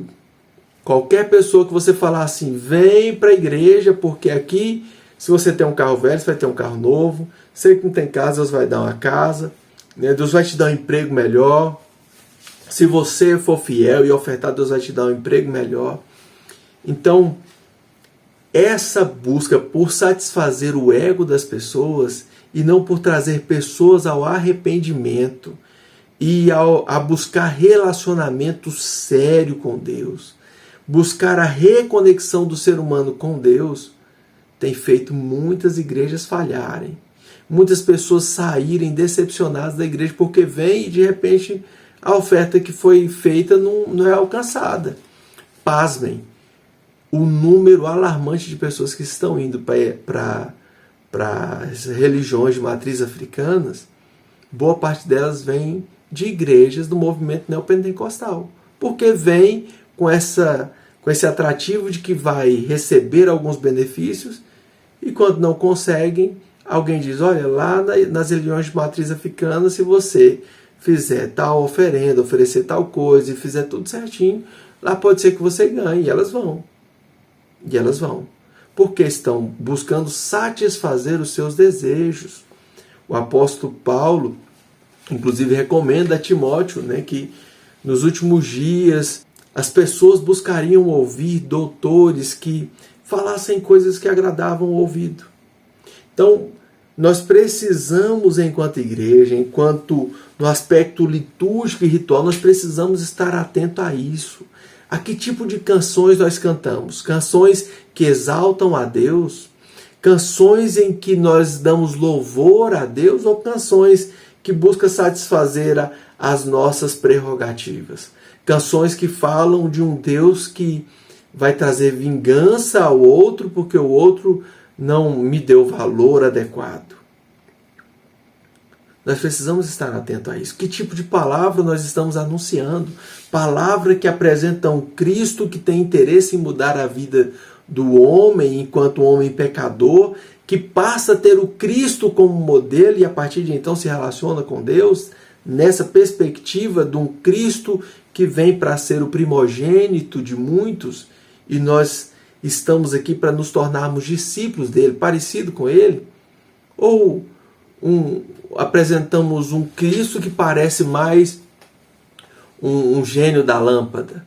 qualquer pessoa que você falar assim, vem para a igreja, porque aqui, se você tem um carro velho, você vai ter um carro novo. Se você não tem casa, Deus vai dar uma casa, né? Deus vai te dar um emprego melhor. Se você for fiel e ofertar, Deus vai te dar um emprego melhor. Então, essa busca por satisfazer o ego das pessoas e não por trazer pessoas ao arrependimento e a buscar relacionamento sério com Deus, buscar a reconexão do ser humano com Deus, tem feito muitas igrejas falharem. Muitas pessoas saírem decepcionadas da igreja porque vem e de repente a oferta que foi feita não é alcançada. Pasmem, o número alarmante de pessoas que estão indo para as religiões de matriz africanas, boa parte delas vem de igrejas do movimento neopentecostal, porque vem com esse atrativo de que vai receber alguns benefícios e quando não conseguem, alguém diz, olha, lá nas religiões de matriz africana, se você fizer tal oferenda, oferecer tal coisa e fizer tudo certinho, lá pode ser que você ganhe. E elas vão. E elas vão. Porque estão buscando satisfazer os seus desejos. O apóstolo Paulo, inclusive, recomenda a Timóteo, né, que nos últimos dias as pessoas buscariam ouvir doutores que falassem coisas que agradavam o ouvido. Então, nós precisamos, enquanto igreja, enquanto no aspecto litúrgico e ritual, nós precisamos estar atento a isso. A que tipo de canções nós cantamos? Canções que exaltam a Deus? Canções em que nós damos louvor a Deus? Ou canções que buscam satisfazer as nossas prerrogativas? Canções que falam de um Deus que vai trazer vingança ao outro porque o outro não me deu valor adequado. Nós precisamos estar atentos a isso. Que tipo de palavra nós estamos anunciando? Palavra que apresenta um Cristo que tem interesse em mudar a vida do homem enquanto homem pecador, que passa a ter o Cristo como modelo e a partir de então se relaciona com Deus, nessa perspectiva de um Cristo que vem para ser o primogênito de muitos e nós estamos aqui para nos tornarmos discípulos dele, parecido com ele? Ou apresentamos um Cristo que parece mais um gênio da lâmpada?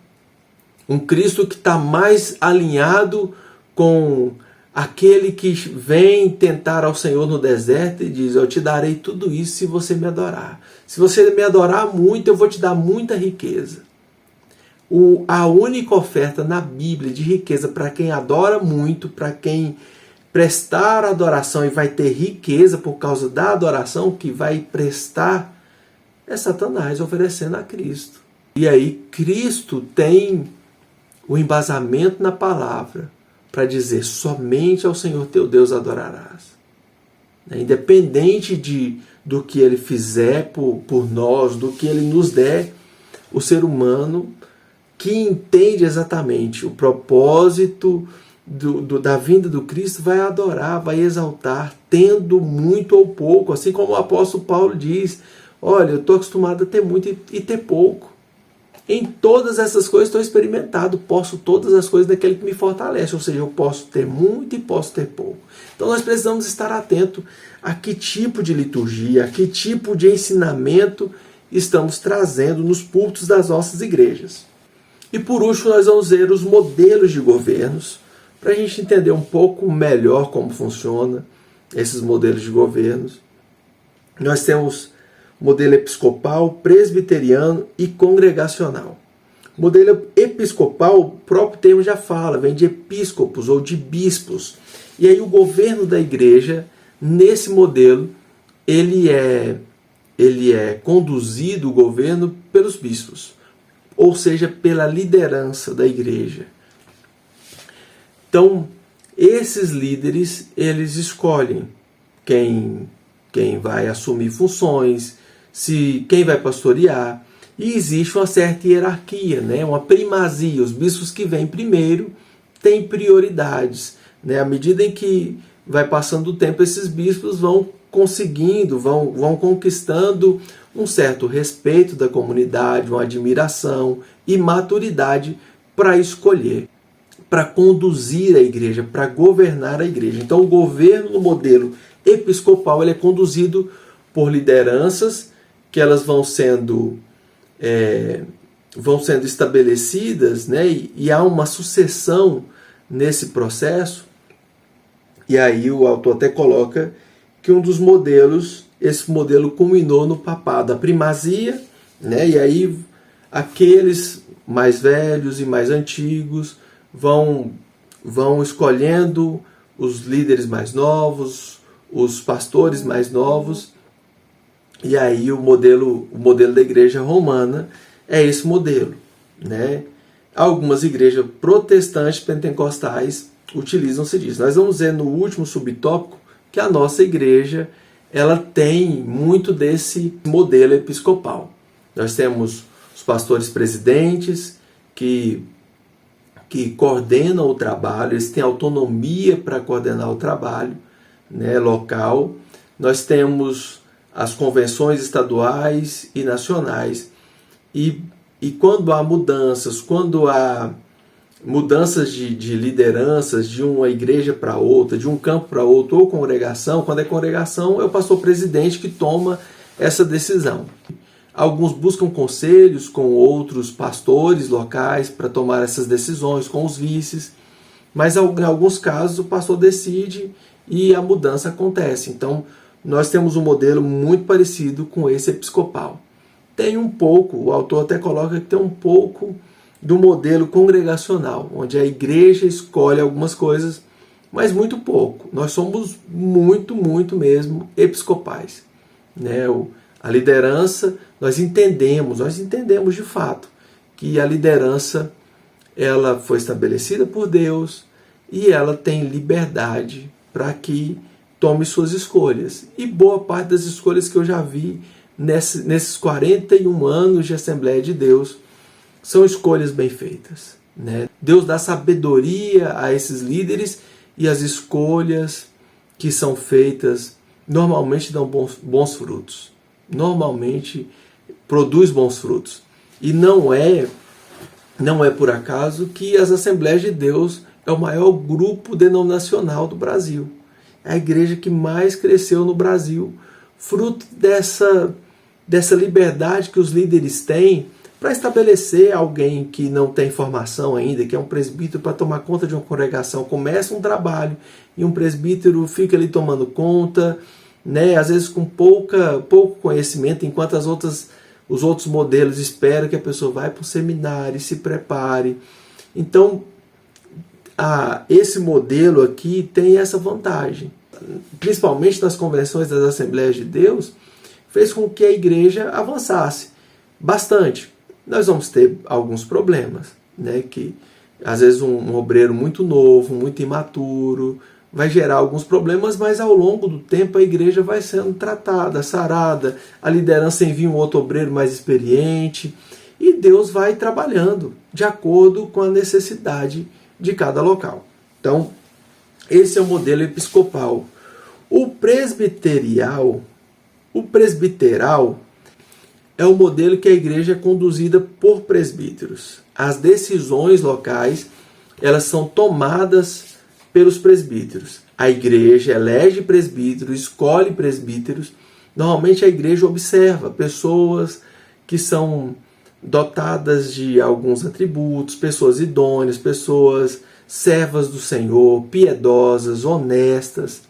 Um Cristo que está mais alinhado com aquele que vem tentar ao Senhor no deserto e diz, eu te darei tudo isso se você me adorar. Se você me adorar muito, eu vou te dar muita riqueza. A única oferta na Bíblia de riqueza para quem adora muito, para quem prestar adoração e vai ter riqueza por causa da adoração que vai prestar, é Satanás oferecendo a Cristo. E aí Cristo tem o embasamento na palavra para dizer, somente ao Senhor teu Deus adorarás. Independente do que Ele fizer por nós, do que Ele nos der, o ser humano que entende exatamente o propósito da vinda do Cristo vai adorar, vai exaltar, tendo muito ou pouco, assim como o apóstolo Paulo diz, olha, eu estou acostumado a ter muito e ter pouco. Em todas essas coisas estou experimentado, posso todas as coisas daquele que me fortalece, ou seja, eu posso ter muito e posso ter pouco. Então nós precisamos estar atentos a que tipo de liturgia, a que tipo de ensinamento estamos trazendo nos púlpitos das nossas igrejas. E por último nós vamos ver os modelos de governos, para a gente entender um pouco melhor como funciona esses modelos de governos. Nós temos modelo episcopal, presbiteriano e congregacional. Modelo episcopal, o próprio termo já fala, vem de episcopos ou de bispos. E aí o governo da igreja, nesse modelo, ele é conduzido, o governo, pelos bispos, ou seja, pela liderança da igreja. Então, esses líderes, eles escolhem quem vai assumir funções, quem vai pastorear, e existe uma certa hierarquia, né? Uma primazia. Os bispos que vêm primeiro têm prioridades, né? À medida em que vai passando o tempo, esses bispos vão conseguindo, vão conquistando um certo respeito da comunidade, uma admiração e maturidade para escolher, para conduzir a igreja, para governar a igreja. Então o governo no modelo episcopal ele é conduzido por lideranças que elas vão sendo estabelecidas, né? E há uma sucessão nesse processo. E aí o autor até coloca que um dos modelos, esse modelo culminou no papado, a primazia, né? E aí aqueles mais velhos e mais antigos vão escolhendo os líderes mais novos, os pastores mais novos, e aí o modelo da igreja romana é esse modelo, né? Algumas igrejas protestantes pentecostais utilizam-se disso. Nós vamos ver no último subtópico que a nossa igreja ela tem muito desse modelo episcopal. Nós temos os pastores presidentes que coordenam o trabalho, eles têm autonomia para coordenar o trabalho, né, local. Nós temos as convenções estaduais e nacionais. E quando há mudanças, de lideranças de uma igreja para outra, de um campo para outro, ou congregação, quando é congregação, é o pastor presidente que toma essa decisão. Alguns buscam conselhos com outros pastores locais para tomar essas decisões, com os vices, mas em alguns casos o pastor decide e a mudança acontece. Então, nós temos um modelo muito parecido com esse episcopal. Tem um pouco, o autor até coloca que tem um pouco do modelo congregacional, onde a igreja escolhe algumas coisas, mas muito pouco. Nós somos muito mesmo episcopais, né? A liderança, nós entendemos de fato que a liderança ela foi estabelecida por Deus e ela tem liberdade para que tome suas escolhas. E boa parte das escolhas que eu já vi nesses 41 anos de Assembleia de Deus são escolhas bem feitas, né? Deus dá sabedoria a esses líderes e as escolhas que são feitas normalmente dão bons frutos. Normalmente produz bons frutos. E não é por acaso que as Assembleias de Deus é o maior grupo denominacional do Brasil. É a igreja que mais cresceu no Brasil, fruto dessa liberdade que os líderes têm para estabelecer alguém que não tem formação ainda, que é um presbítero, para tomar conta de uma congregação. Começa um trabalho e um presbítero fica ali tomando conta, né? Às vezes com pouco conhecimento, enquanto os outros modelos esperam que a pessoa vá para o seminário e se prepare. Então, esse modelo aqui tem essa vantagem. Principalmente nas convenções das Assembleias de Deus, fez com que a igreja avançasse bastante. Nós vamos ter alguns problemas, né? Que às vezes um obreiro muito novo, muito imaturo, vai gerar alguns problemas, mas ao longo do tempo a igreja vai sendo tratada, sarada, a liderança envia um outro obreiro mais experiente e Deus vai trabalhando de acordo com a necessidade de cada local. Então, esse é o modelo episcopal. O presbiteral é o modelo que a igreja é conduzida por presbíteros. As decisões locais, elas são tomadas pelos presbíteros. A igreja elege presbíteros, escolhe presbíteros. Normalmente a igreja observa pessoas que são dotadas de alguns atributos, pessoas idôneas, pessoas servas do Senhor, piedosas, honestas.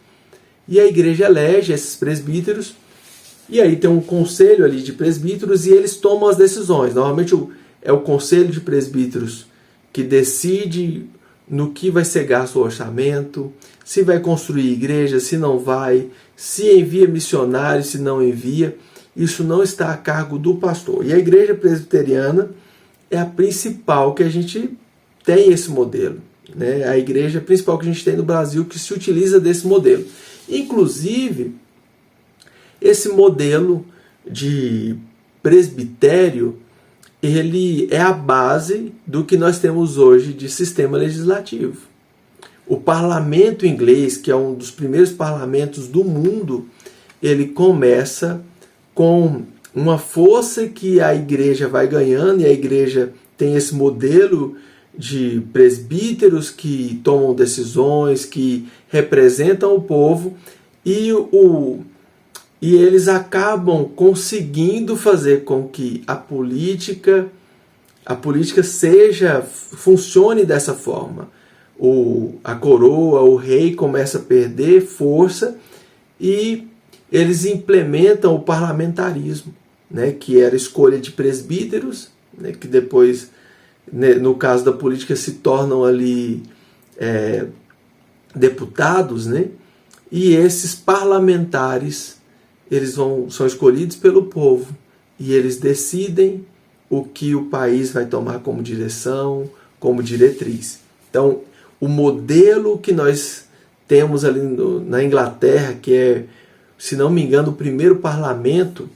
E a igreja elege esses presbíteros, e aí tem um conselho ali de presbíteros e eles tomam as decisões. Normalmente é o conselho de presbíteros que decide no que vai ser gasto o orçamento, se vai construir igreja, se não vai, se envia missionários, se não envia. Isso não está a cargo do pastor. E a igreja presbiteriana é a principal que a gente tem esse modelo, né? A igreja principal que a gente tem no Brasil que se utiliza desse modelo. Inclusive, esse modelo de presbitério, ele é a base do que nós temos hoje de sistema legislativo. O parlamento inglês, que é um dos primeiros parlamentos do mundo, ele começa com uma força que a igreja vai ganhando, e a igreja tem esse modelo de presbíteros que tomam decisões, que representam o povo, e eles acabam conseguindo fazer com que a política funcione dessa forma. A coroa, o rei começa a perder força e eles implementam o parlamentarismo, né, que era a escolha de presbíteros, né, que depois, né, no caso da política, se tornam ali deputados, né, e esses parlamentares eles são escolhidos pelo povo e eles decidem o que o país vai tomar como direção, como diretriz. Então, o modelo que nós temos ali na Inglaterra, que é, se não me engano, o primeiro parlamento,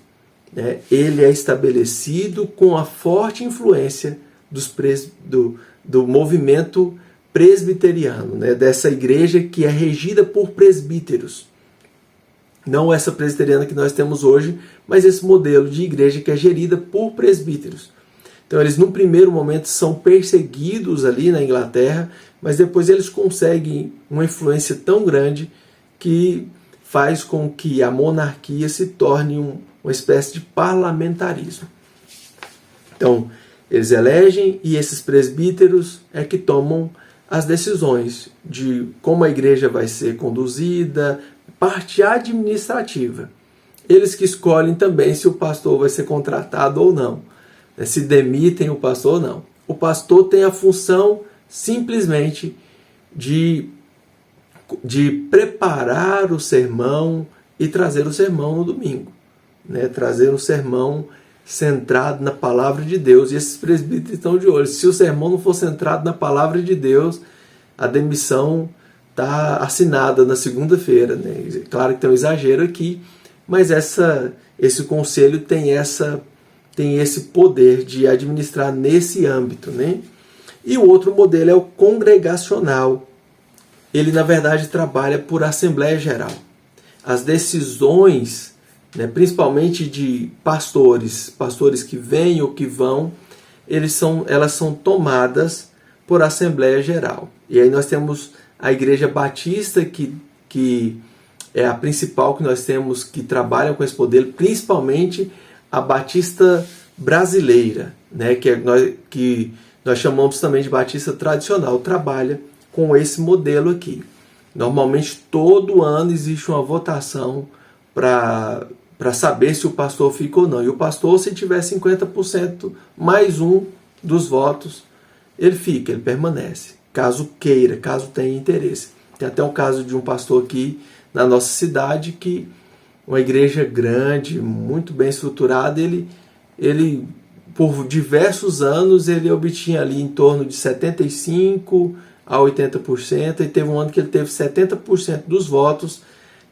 né, ele é estabelecido com a forte influência do movimento presbiteriano, né, dessa igreja que é regida por presbíteros. Não essa presbiteriana que nós temos hoje, mas esse modelo de igreja que é gerida por presbíteros. Então eles no primeiro momento são perseguidos ali na Inglaterra, mas depois eles conseguem uma influência tão grande que faz com que a monarquia se torne uma espécie de parlamentarismo. Então eles elegem e esses presbíteros é que tomam as decisões de como a igreja vai ser conduzida, parte administrativa. Eles que escolhem também se o pastor vai ser contratado ou não, se demitem o pastor ou não. O pastor tem a função simplesmente de preparar o sermão e trazer o sermão no domingo, né? Trazer um sermão centrado na palavra de Deus. E esses presbíteros estão de olho. Se o sermão não for centrado na palavra de Deus, a demissão está assinada na segunda-feira, né? Claro que tem um exagero aqui, mas esse conselho tem esse poder de administrar nesse âmbito, né? E o outro modelo é o congregacional. Ele, na verdade, trabalha por Assembleia Geral. As decisões, né, principalmente de pastores que vêm ou que vão, elas são tomadas por Assembleia Geral. E aí nós temos a Igreja Batista, que é a principal que nós temos, que trabalha com esse modelo, principalmente a Batista brasileira, né, que nós chamamos também de Batista tradicional, trabalha com esse modelo aqui. Normalmente, todo ano existe uma votação para saber se o pastor fica ou não. E o pastor, se tiver 50% mais um dos votos, ele fica, ele permanece. Caso queira, caso tenha interesse. Tem até um caso de um pastor aqui na nossa cidade, que uma igreja grande, muito bem estruturada, ele por diversos anos, ele obtinha ali em torno de 75% a 80%, e teve um ano que ele teve 70% dos votos,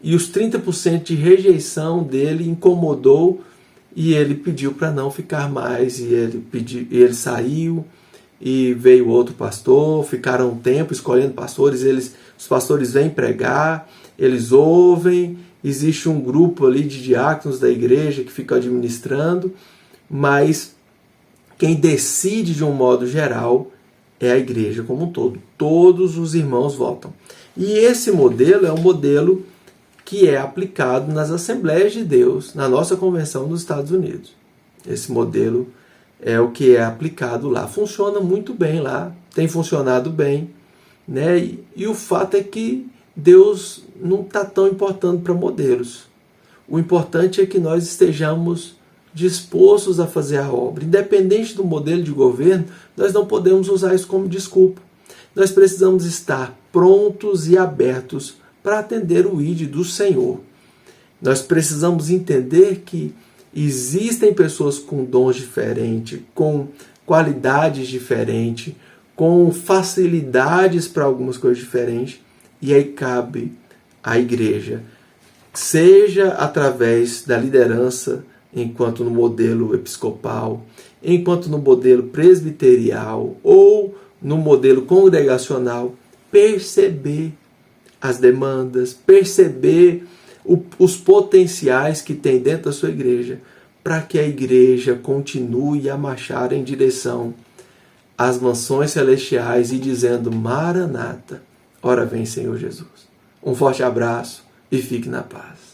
e os 30% de rejeição dele incomodou, e ele pediu para não ficar mais, e ele saiu, e veio outro pastor, ficaram um tempo escolhendo pastores, os pastores vêm pregar, eles ouvem, existe um grupo ali de diáconos da igreja que fica administrando, mas quem decide de um modo geral é a igreja como um todo. Todos os irmãos votam. E esse modelo é um modelo que é aplicado nas Assembleias de Deus, na nossa convenção dos Estados Unidos. Esse modelo é o que é aplicado lá. Funciona muito bem lá, tem funcionado bem, né? E o fato é que Deus não está tão importando para modelos. O importante é que nós estejamos dispostos a fazer a obra. Independente do modelo de governo, nós não podemos usar isso como desculpa. Nós precisamos estar prontos e abertos para atender o ID do Senhor. Nós precisamos entender que existem pessoas com dons diferentes, com qualidades diferentes, com facilidades para algumas coisas diferentes, e aí cabe à igreja, seja através da liderança, enquanto no modelo episcopal, enquanto no modelo presbiterial ou no modelo congregacional, perceber as demandas, perceber os potenciais que tem dentro da sua igreja, para que a igreja continue a marchar em direção às mansões celestiais e dizendo: Maranata, ora vem Senhor Jesus. Um forte abraço e fique na paz.